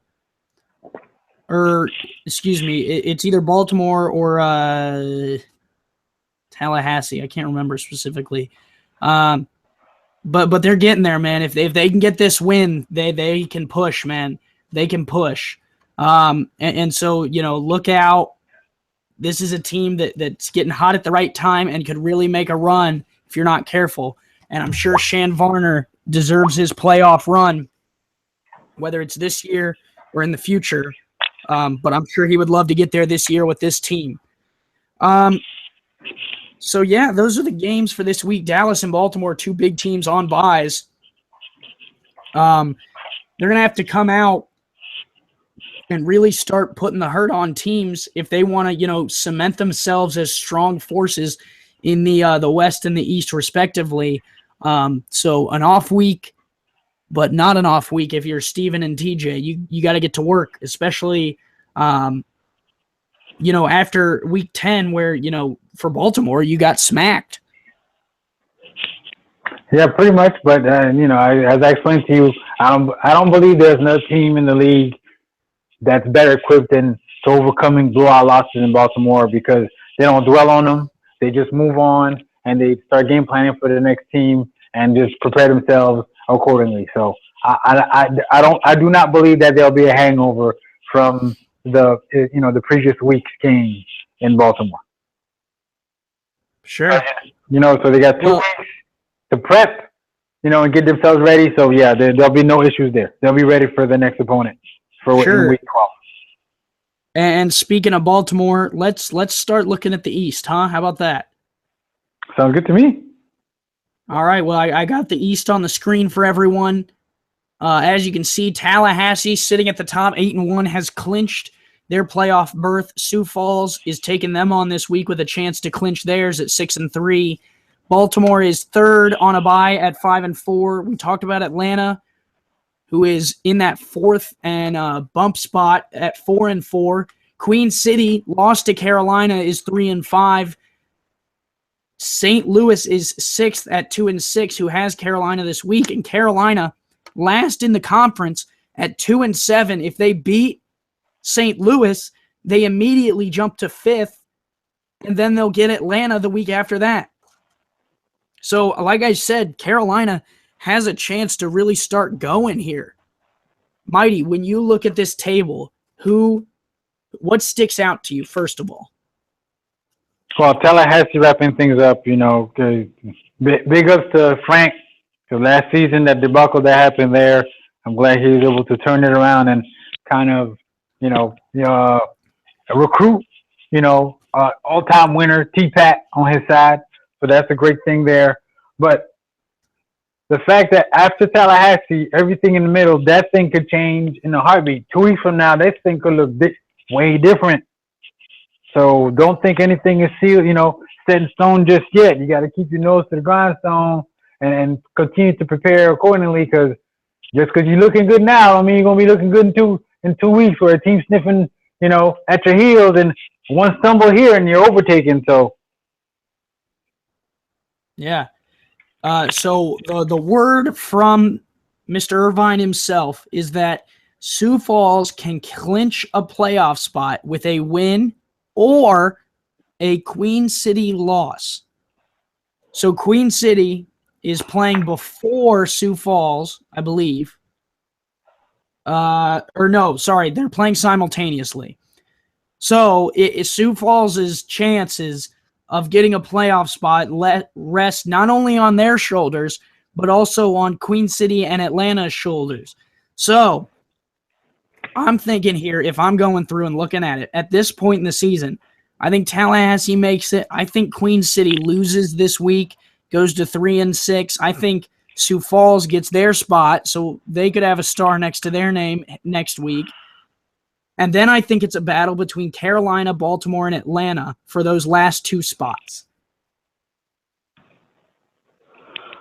Or, excuse me, it's either Baltimore or Tallahassee. I can't remember specifically. But they're getting there, man. If they can get this win, they can push, man. They can push. And so, look out. This is a team that's getting hot at the right time and could really make a run if you're not careful. And I'm sure Shan Varner deserves his playoff run, whether it's this year or in the future. But I'm sure he would love to get there this year with this team. So, yeah, those are the games for this week. Dallas and Baltimore, two big teams on byes. They're going to have to come out and really start putting the hurt on teams if they want to, cement themselves as strong forces in the West and the East, respectively. So an off week, but not an off week if you're Steven and TJ. You got to get to work, especially, after week 10 where, for Baltimore, you got smacked. Yeah, pretty much. But, as I explained to you, I don't believe there's another team in the league that's better equipped than to overcoming blowout losses in Baltimore, because they don't dwell on them. They just move on and they start game planning for the next team and just prepare themselves accordingly. So I do not believe that there'll be a hangover from the previous week's game in Baltimore. Sure. So they got 2 weeks to prep, and get themselves ready. So yeah, there'll be no issues there. They'll be ready for the next opponent for sure. week 12. And speaking of Baltimore, let's start looking at the East, huh? How about that? Sounds good to me. All right. Well, I got the East on the screen for everyone. As you can see, Tallahassee sitting at the top, 8-1, has clinched their playoff berth. Sioux Falls is taking them on this week with a chance to clinch theirs at 6-3. Baltimore is third on a bye at 5-4. We talked about Atlanta, who is in that fourth and bump spot at 4-4. Queen City lost to Carolina, is 3-5. St. Louis is sixth at 2-6, who has Carolina this week, and Carolina last in the conference at 2-7. If they beat St. Louis, they immediately jump to fifth, and then they'll get Atlanta the week after that. So, like I said, Carolina has a chance to really start going here. Mighty, when you look at this table, what sticks out to you, first of all? Well, Tallahassee wrapping things up, big ups to Frank. Because last season, that debacle that happened there, I'm glad he was able to turn it around and kind of, recruit, all-time winner, T-Pat on his side. So that's a great thing there. But the fact that after Tallahassee, everything in the middle, that thing could change in a heartbeat. 2 weeks from now, this thing could look way different. So don't think anything is sealed, set in stone just yet. You got to keep your nose to the grindstone and continue to prepare accordingly, because just because you're looking good now, I mean, you're going to be looking good in 2 weeks where a team sniffing, at your heels, and one stumble here and you're overtaken. So. Yeah. So the word from Mr. Irvine himself is that Sioux Falls can clinch a playoff spot with a win or a Queen City loss. So Queen City is playing before Sioux Falls, I believe. They're playing simultaneously. So Sioux Falls' chances of getting a playoff spot rest not only on their shoulders, but also on Queen City and Atlanta's shoulders. So I'm thinking here, if I'm going through and looking at it, at this point in the season, I think Tallahassee makes it. I think Queen City loses this week, goes to 3-6. I think Sioux Falls gets their spot, so they could have a star next to their name next week. And then I think it's a battle between Carolina, Baltimore, and Atlanta for those last two spots.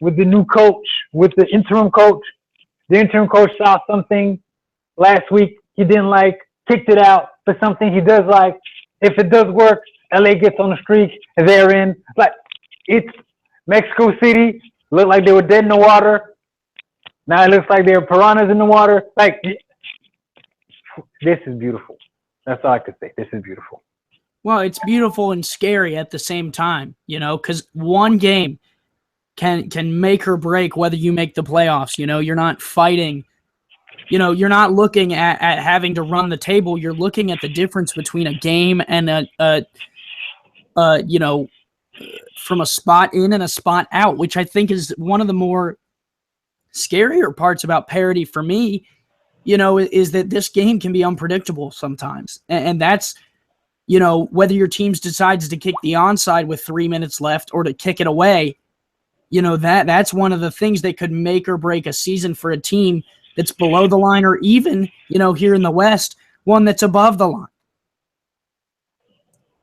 with the new coach, with the interim coach. The interim coach saw something last week he didn't like, kicked it out for something he does like. If it does work, LA gets on the streak, they're in. Like, it's Mexico City, looked like they were dead in the water. Now it looks like there are piranhas in the water. Like, this is beautiful. That's all I could say. This is beautiful. Well, it's beautiful and scary at the same time, because one game can make or break whether you make the playoffs. You're not fighting. You're not looking at having to run the table. You're looking at the difference between a game and from a spot in and a spot out, which I think is one of the more scarier parts about parity for me, is that this game can be unpredictable sometimes. And that's, whether your team decides to kick the onside with 3 minutes left or to kick it away, that's one of the things that could make or break a season for a team that's below the line, or even, here in the West, one that's above the line.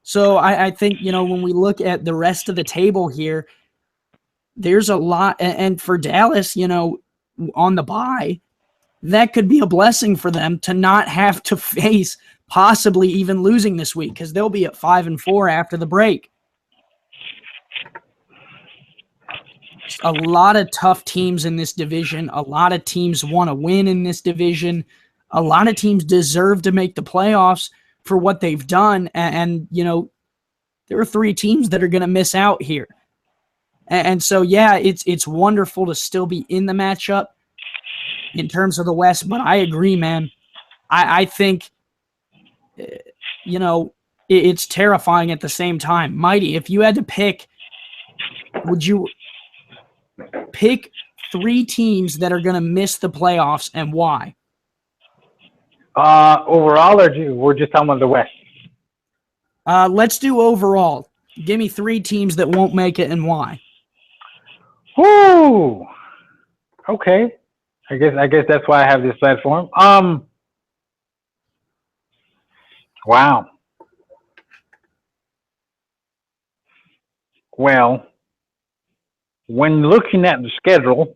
So I think, when we look at the rest of the table here, there's a lot. And for Dallas, on the bye, that could be a blessing for them to not have to face possibly even losing this week, because they'll be at 5-4 after the break. A lot of tough teams in this division. A lot of teams want to win in this division. A lot of teams deserve to make the playoffs for what they've done. And there are 3 teams that are going to miss out here. And so, yeah, it's wonderful to still be in the matchup in terms of the West. But I agree, man. I think, it's terrifying at the same time. Mighty, if you had to pick, would you pick 3 teams that are going to miss the playoffs and why? Overall, or we're just talking about the West? Let's do overall. Give me 3 teams that won't make it and why. Woo! Okay. I guess that's why I have this platform. Wow. Well, when looking at the schedule,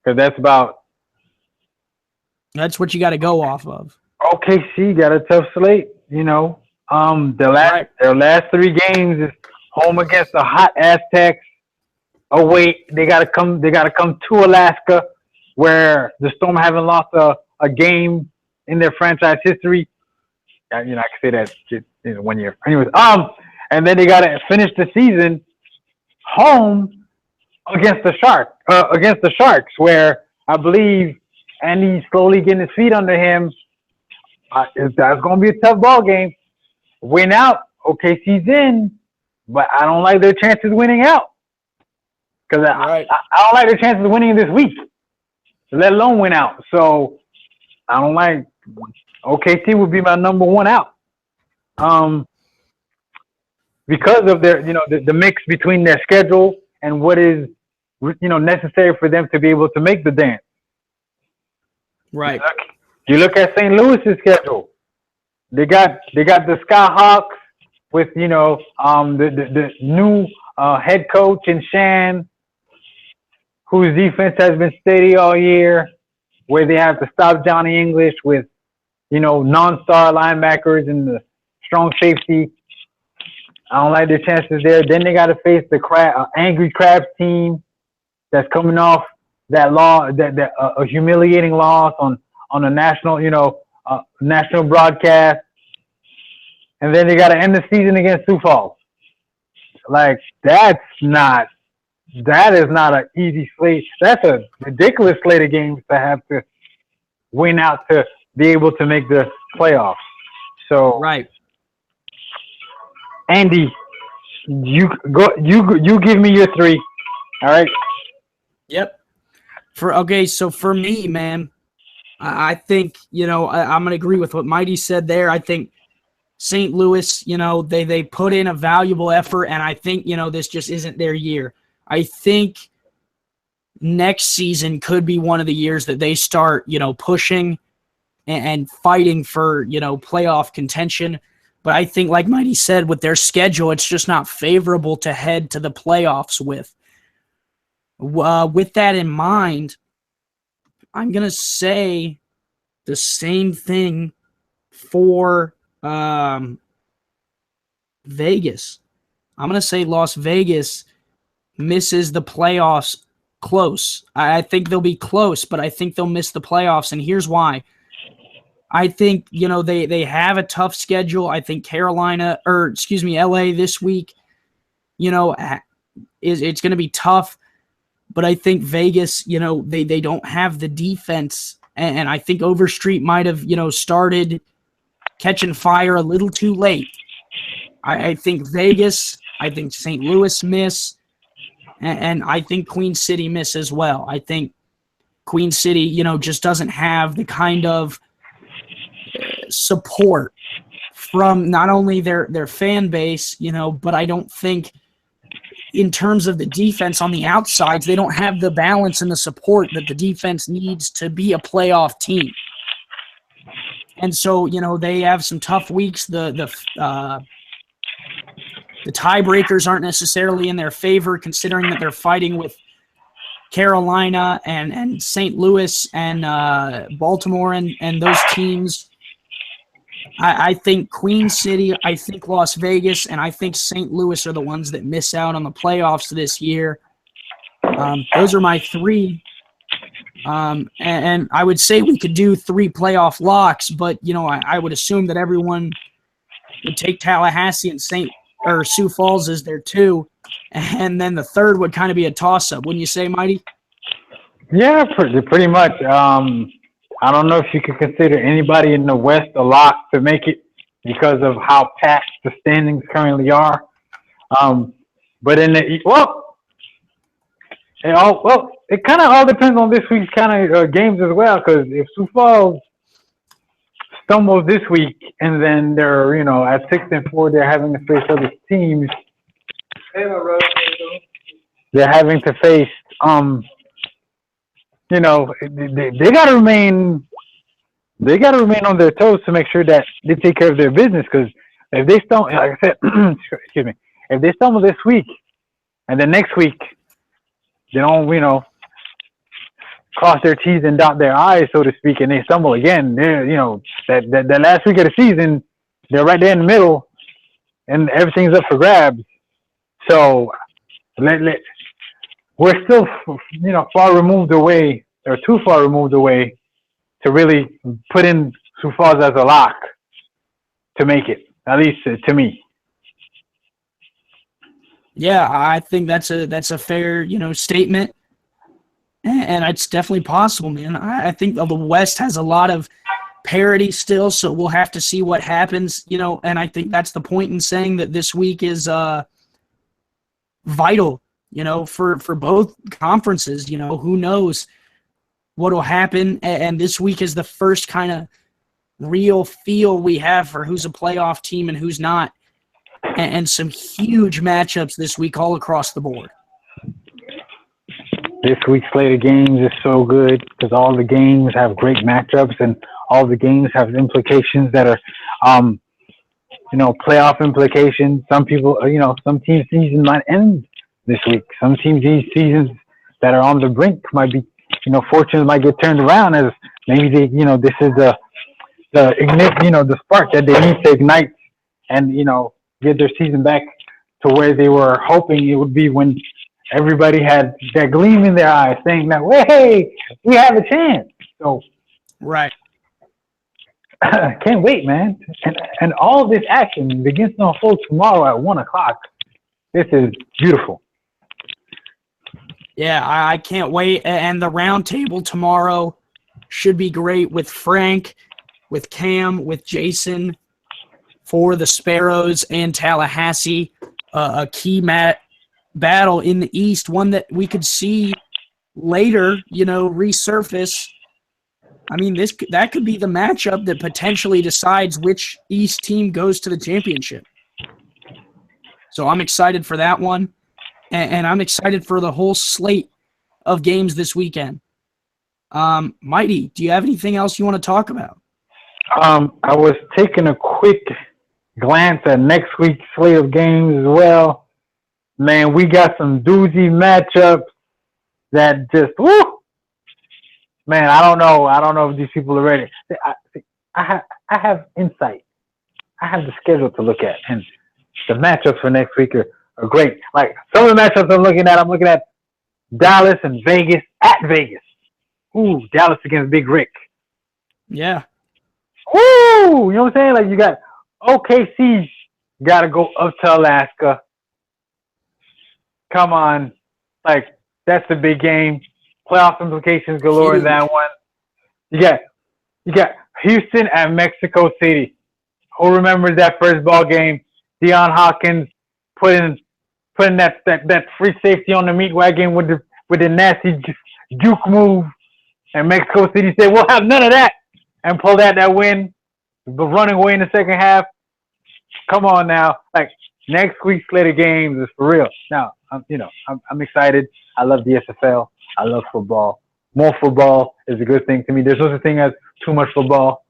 because that's what you got to go off of. OKC got a tough slate, their last 3 games is home against the hot Aztecs. Away, they gotta come to Alaska, where the Storm haven't lost a game in their franchise history. I can say that in 1 year. Anyways, and then they gotta finish the season home against the Sharks, where I believe Andy's slowly getting his feet under him. That's going to be a tough ball game. Win out, OKC's in, but I don't like their chances winning out, because I don't like their chances of winning this week, let alone win out. So I don't like OKC would be my number 1 out. Because of their, the mix between their schedule and what is, necessary for them to be able to make the dance. Right. You look at St. Louis's schedule. They got the Skyhawks with, the new head coach in Shan, whose defense has been steady all year, where they have to stop Johnny English with, non-star linebackers and the strong safety. I don't like their chances there. Then they got to face the Angry Crabs team that's coming off that a humiliating loss on a national, national broadcast. And then they got to end the season against Sioux Falls. Like, that is not an easy slate. That's a ridiculous slate of games to have to win out to be able to make the playoffs. So, right. Andy, you give me your 3. All right. Yep. So for me, man, I think, I'm going to agree with what Mighty said there. I think St. Louis, they put in a valuable effort, and I think, this just isn't their year. I think next season could be one of the years that they start, pushing and fighting for, playoff contention. But I think, like Mighty said, with their schedule, it's just not favorable to head to the playoffs with. With that in mind, I'm going to say the same thing for Vegas. I'm going to say Las Vegas misses the playoffs close. I think they'll be close, but I think they'll miss the playoffs, and here's why. I think, they have a tough schedule. I think LA this week, it's going to be tough. But I think Vegas, they don't have the defense. And I think Overstreet might have, started catching fire a little too late. I think Vegas, I think St. Louis miss, and I think Queen City miss as well. I think Queen City, just doesn't have the kind of support from not only their fan base, but I don't think in terms of the defense on the outsides, they don't have the balance and the support that the defense needs to be a playoff team. And so, they have some tough weeks. The tiebreakers aren't necessarily in their favor, considering that they're fighting with Carolina and St. Louis and Baltimore and those teams. I think Queen City, I think Las Vegas, and I think St. Louis are the ones that miss out on the playoffs this year. Those are my three. And I would say we could do 3 playoff locks, but, I would assume that everyone would take Tallahassee and Sioux Falls as their 2, and then the third would kind of be a toss-up. Wouldn't you say, Mighty? Yeah, pretty much. I don't know if you could consider anybody in the West a lock to make it because of how packed the standings currently are. But in the it kind of all depends on this week's kind of games as well. Because if Sioux Falls stumbles this week and then they're at 6-4, they're having to face other teams. They're having to face they gotta remain on their toes to make sure that they take care of their business. Because if they stumble, like I said, excuse me, if they stumble this week and then next week they don't, cross their T's and dot their I's, so to speak, and they stumble again, they're, that last week of the season, they're right there in the middle, and everything's up for grabs. So we're still, far removed away, or too far removed away, to really put in Sioux Falls as a lock to make it, at least to me. Yeah, I think that's a fair, statement, and it's definitely possible, man. I think the West has a lot of parity still, so we'll have to see what happens, and I think that's the point in saying that this week is vital, for both conferences. Who knows what will happen, and this week is the first kind of real feel we have for who's a playoff team and who's not, and some huge matchups this week all across the board. This week's slate of games is so good because all the games have great matchups and all the games have implications that are, playoff implications. Some people, some teams' season might end this week. Some teams' seasons that are on the brink might be, fortunes might get turned around as maybe they, this is the spark that they need to ignite and, get their season back to where they were hoping it would be when everybody had that gleam in their eyes saying that, hey, we have a chance. So, right. Can't wait, man. And all this action begins to unfold tomorrow at 1:00. This is beautiful. Yeah, I can't wait. And the round table tomorrow should be great with Frank, with Cam, with Jason for the Sparrows and Tallahassee. A key battle in the East, one that we could see later, resurface. I mean, that could be the matchup that potentially decides which East team goes to the championship. So I'm excited for that one, and I'm excited for the whole slate of games this weekend. Mighty, do you have anything else you want to talk about? I was taking a quick glance at next week's slate of games as well. Man, we got some doozy matchups. that just woo. Man, I don't know. I don't know if these people are ready. I have insight. I have the schedule to look at, and the matchups for next week are great. Like some of the matchups I'm looking at Dallas and Vegas at Vegas. Ooh, Dallas against Big Rick. Yeah. Ooh, you know what I'm saying? Like you got OKC got to go up to Alaska. Come on, like that's the big game. Playoff implications galore in that one. You got Houston at Mexico City. Who remembers that first ball game? Deion Hawkins putting that free safety on the meat wagon with the nasty juke move, and Mexico City said, "We'll have none of that," and pulled out that win, but running away in the second half. Come on now, like next week's slate of games is for real. Now, I'm excited. I love the SFL. I love football. More football is a good thing to me. There's no such thing as too much football.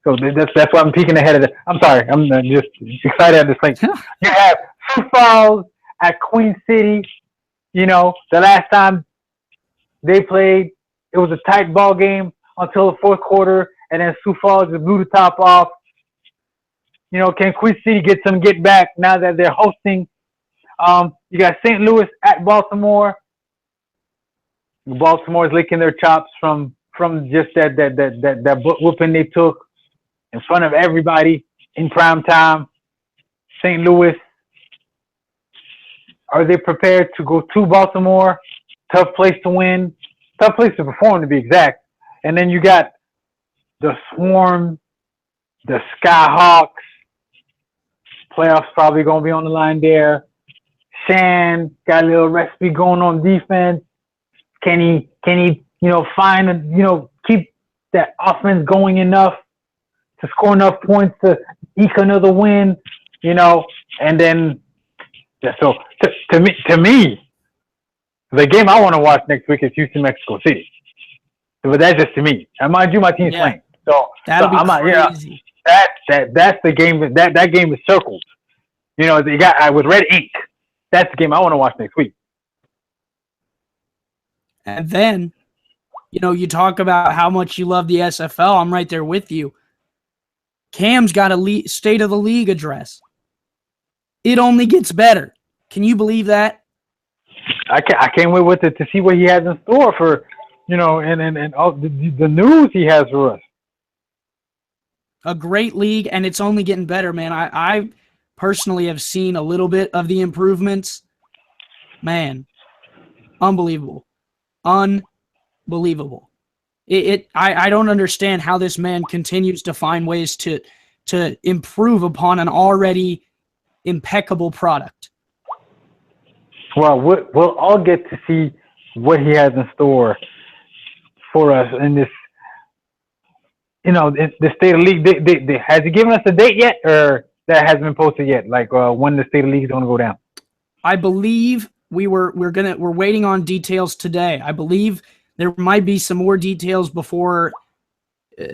So that's why I'm peeking ahead of it. I'm sorry. I'm just excited at this thing. You have Sioux Falls at Queen City. You know, the last time they played, it was a tight ball game until the fourth quarter, and then Sioux Falls just blew the top off. You know, can Queen City get some get back now that they're hosting? You got St. Louis at Baltimore. Baltimore is licking their chops from just that whooping they took in front of everybody in prime time. St. Louis, are they prepared to go to Baltimore? Tough place to win, tough place to perform to be exact. And then you got the Swarm, the Skyhawks. Playoffs probably gonna be on the line there. Shan got a little recipe going on defense. Can he, keep that offense going enough to score enough points to eke another win, and then, yeah, so to me, the game I want to watch next week is Houston, Mexico City. But that's just to me. And mind you, my team's playing. So that'll be crazy. That's the game. That game is circled. You got with red ink. That's the game I want to watch next week. And then, you talk about how much you love the SFL. I'm right there with you. Cam's got a State of the League address. It only gets better. Can you believe that? I can't wait with it to see what he has in store for, and all the news he has for us. A great league, and it's only getting better, man. I personally have seen a little bit of the improvements. Man, unbelievable. Unbelievable. I don't understand how this man continues to find ways to improve upon an already impeccable product. Well, we'll all get to see what he has in store for us in this. The State of the League. Has he given us a date yet, or that hasn't been posted yet? Like when the State of the League is going to go down? I believe we're waiting on details today. I believe there might be some more details before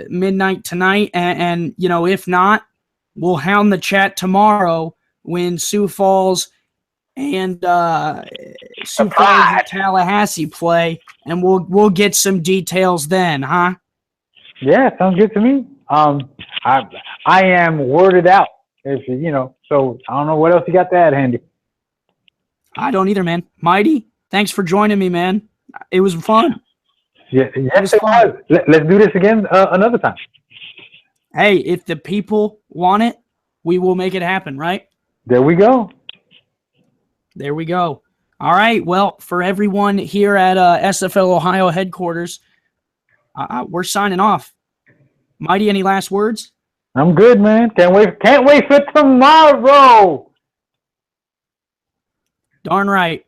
midnight tonight, and if not, we'll hound the chat tomorrow when Sioux Falls and Tallahassee play, and we'll get some details then, huh? Yeah, sounds good to me. I am worded out. So I don't know what else you got to add, Handy. I don't either, man. Mighty, thanks for joining me, man. It was fun. Yeah, yes, it was. Let's do this again another time. Hey, if the people want it, we will make it happen, right? There we go. There we go. All right. Well, for everyone here at SFL Ohio headquarters, we're signing off. Mighty, any last words? I'm good, man. Can't wait for tomorrow. Darn right.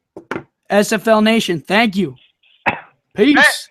SFL Nation, thank you. Peace.